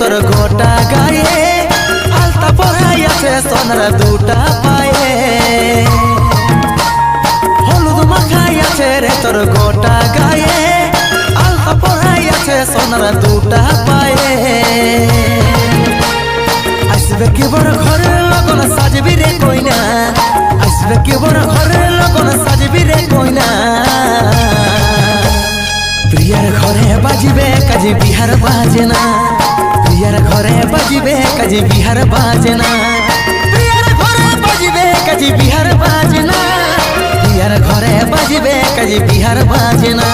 তোর গোটা গায়ে আলতা পরাই আছে সোনার দুটা পায়ে হলুদ মাখাই আছে রে তোর গোটা গায়ে আলতা পরাই আছে সোনার দুটা পায়ে আসবে কি বড় ঘরের লগন সাজবি রে কইনা আসবে কি বড় ঘরের লগন সাজবি রে কইনা প্রিয়ার ঘরে বাজিবে কাজে বিহার বাজে না প্রিয়ার ঘরে বাজিবে কাজে বিহার বাজে না প্রিয়ার ঘরে বাজিবে কাজে বিহার বাজে না প্রিয়ার ঘরে বাজিবে কাজে বিহার বাজে না।